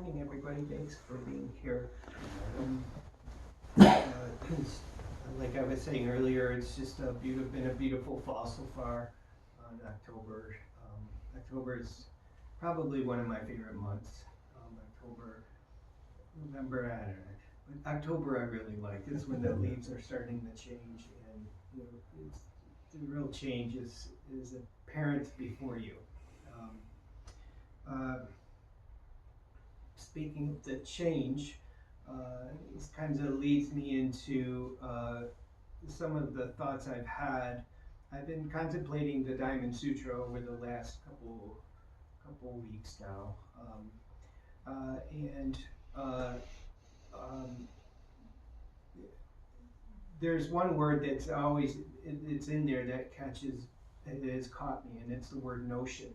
morning, everybody. Thanks for being here. Um, like I was saying earlier, it's just been a beautiful fall so far on October. October is probably one of my favorite months. October, November, I don't know. But October I really like. It's when the leaves are starting to change, and it's the real change is apparent before you. Um, uh, Speaking of the change, this kind of leads me into some of the thoughts I've had. I've been contemplating the Diamond Sutra over the last couple weeks now, and um, there's one word that's always it's in there that it has caught me, and it's the word notion.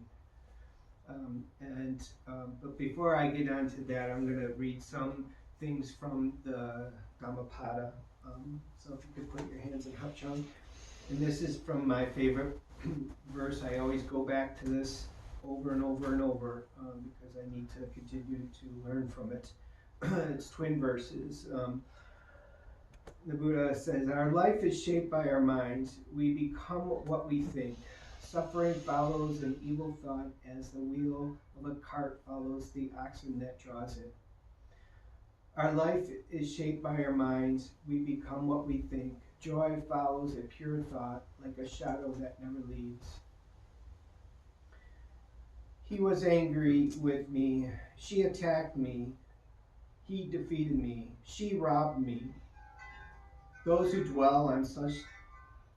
But before I get on to that, I'm going to read some things from the Dhammapada. So if you could put your hands in Hapchang. And this is from my favorite verse. I always go back to this over and over and over because I need to continue to learn from it. It's twin verses. The Buddha says, our life is shaped by our minds. We become what we think. Suffering follows an evil thought as the wheel of a cart follows the oxen that draws it. Our life is shaped by our minds. We become what we think. Joy follows a pure thought like a shadow that never leaves. He was angry with me. She attacked me. He defeated me. She robbed me. Those who dwell on such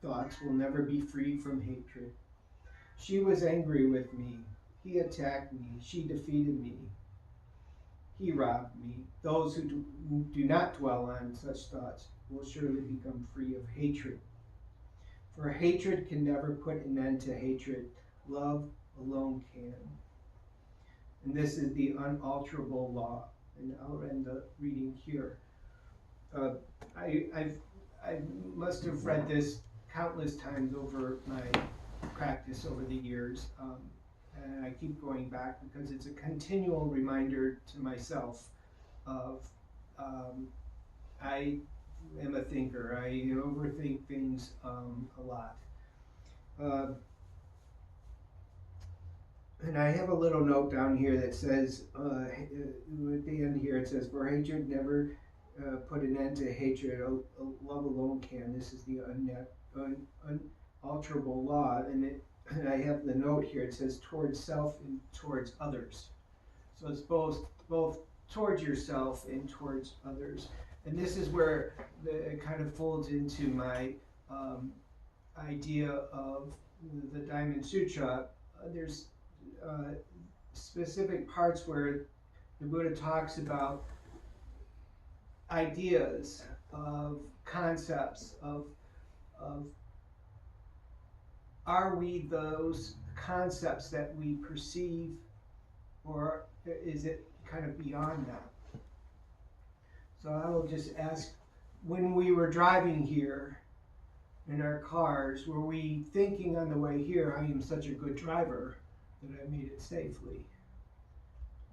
thoughts will never be free from hatred. She was angry with me. He attacked me. She defeated me. He robbed me. Those who do not dwell on such thoughts will surely become free of hatred. For hatred can never put an end to hatred. Love alone can. And this is the unalterable law. And I'll end the reading here. I must have read this countless times over my practice over the years, and I keep going back because it's a continual reminder to myself of I am a thinker. I overthink things a lot. And I have a little note down here that says, at the end here, it says, for hatred never put an end to hatred. Love alone can. This is the unalterable law. And I have the note here. It says towards self and towards others. So it's both towards yourself and towards others. And this is where it kind of folds into my idea of the Diamond Sutra. There's specific parts where the Buddha talks about ideas, of concepts, of are we those concepts that we perceive, or is it kind of beyond that? So I will just ask, when we were driving here in our cars, were we thinking on the way here, I am such a good driver that I made it safely,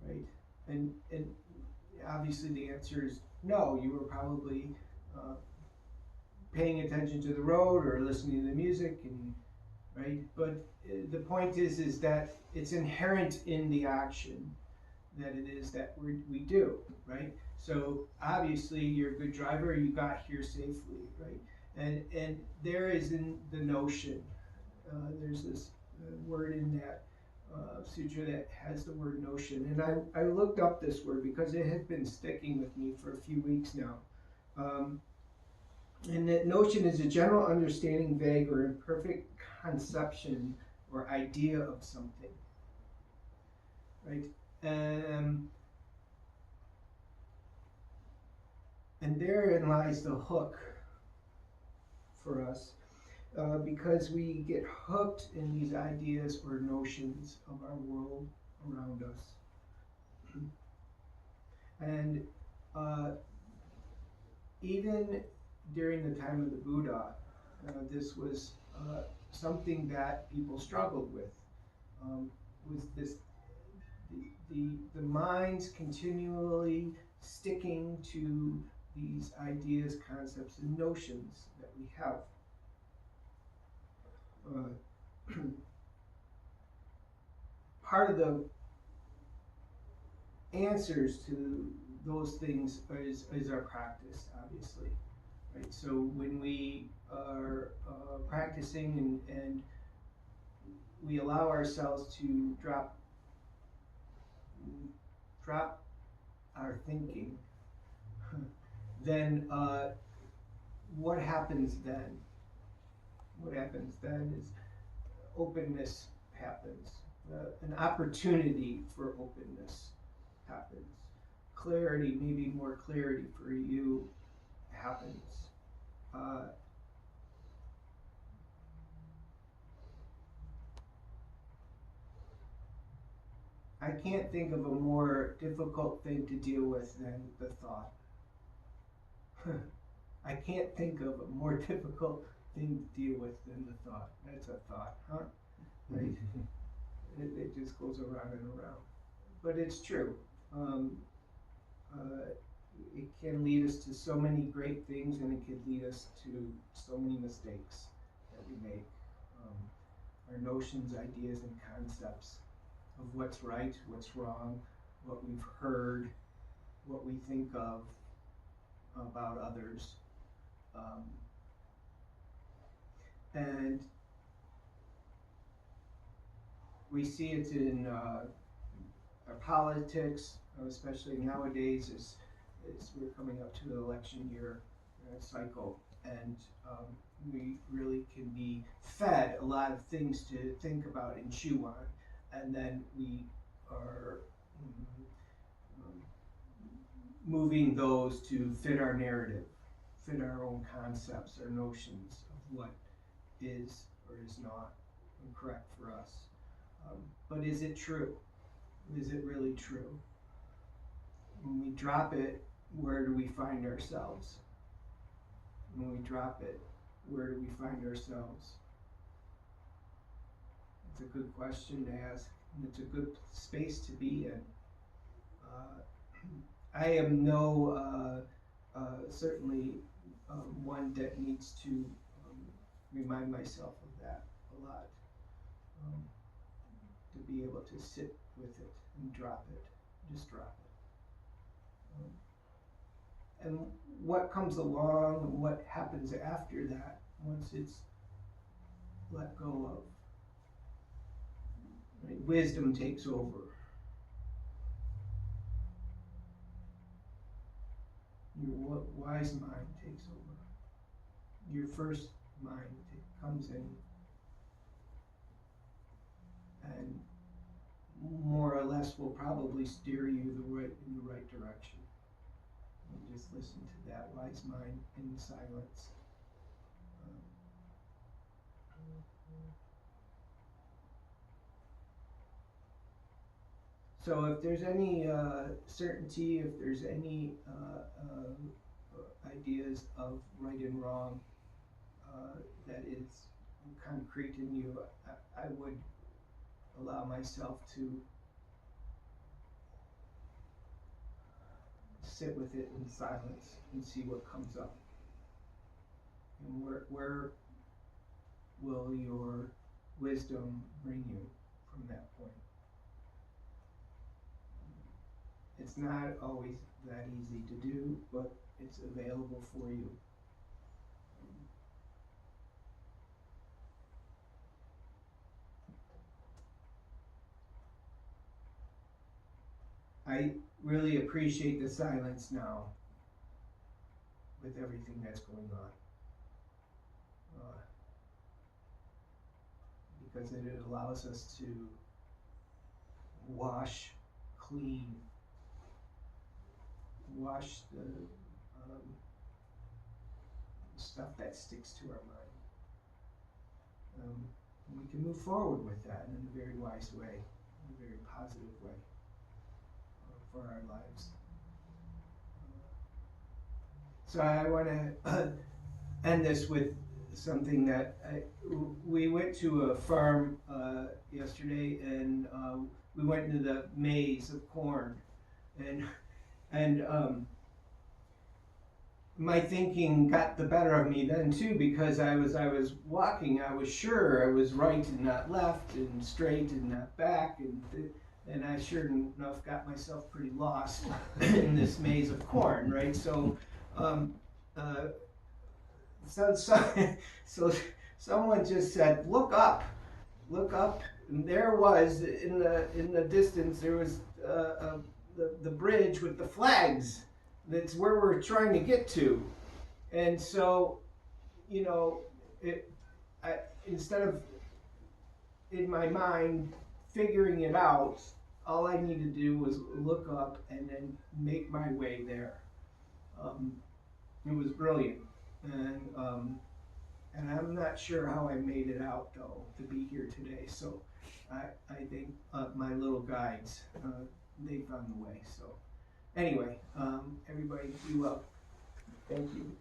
right? And obviously the answer is no. You were probably paying attention to the road or listening to the music, and right. But the point is that it's inherent in the action that it is that we do, right? So obviously you're a good driver. You got here safely, right? And there is in the notion. There's this word in that sutra that has the word notion, and I looked up this word because it had been sticking with me for a few weeks now. And that notion is a general understanding, vague or imperfect conception or idea of something, right? And therein lies the hook for us. Because we get hooked in these ideas or notions of our world around us. And even during the time of the Buddha, this was something that people struggled with, was this the mind's continually sticking to these ideas, concepts, and notions that we have. Part of the answers to those things is our practice, obviously. Right? So when we are practicing and we allow ourselves to drop our thinking, then what happens then? What happens then is openness happens. An opportunity for openness happens. Clarity, maybe more clarity for you happens. I can't think of a more difficult thing to deal with than the thought. I can't think of a more difficult thing to deal with than the thought. That's a thought, huh? Right? It just goes around and around. But it's true. It can lead us to so many great things, and it can lead us to so many mistakes that we make. Our notions, ideas, and concepts of what's right, what's wrong, what we've heard, what we think of about others. And we see it in our politics, especially nowadays as we're coming up to the election year cycle, and we really can be fed a lot of things to think about and chew on, and then we are moving those to fit our narrative, fit our own concepts, our notions of what is or is not correct for us. But is it true? Is it really true? When we drop it, where do we find ourselves? When we drop it, where do we find ourselves? It's a good question to ask, and it's a good space to be in. I am certainly one that needs to remind myself of that a lot. To be able to sit with it and drop it, just drop it. And what comes along, what happens after that, once it's let go of. Right? Wisdom takes over. Your wise mind takes over. Your first mind comes in and more or less will probably steer you in the right direction. And just listen to that wise mind in silence. So if there's any certainty, if there's any ideas of right and wrong that is concrete in you, I would allow myself to sit with it in silence and see what comes up. And where will your wisdom bring you from that point? It's not always that easy to do, but it's available for you. I really appreciate the silence now with everything that's going on. Because it allows us to wash clean, wash the stuff that sticks to our mind. And we can move forward with that in a very wise way, in a very positive way for our lives. So I want to end this with something that we went to a farm yesterday, and we went into the maze of corn, and my thinking got the better of me then too, because I was walking. I was sure I was right and not left, and straight and not back, and I sure enough got myself pretty lost in this maze of corn, right? So, so someone just said, look up, and there was in the distance there was the bridge with the flags. That's where we're trying to get to, and so, you know, instead of in my mind figuring it out, all I needed to do was look up and then make my way there. It was brilliant, and I'm not sure how I made it out though to be here today. So I think my little guides they found the way. So anyway, everybody be well. Thank you.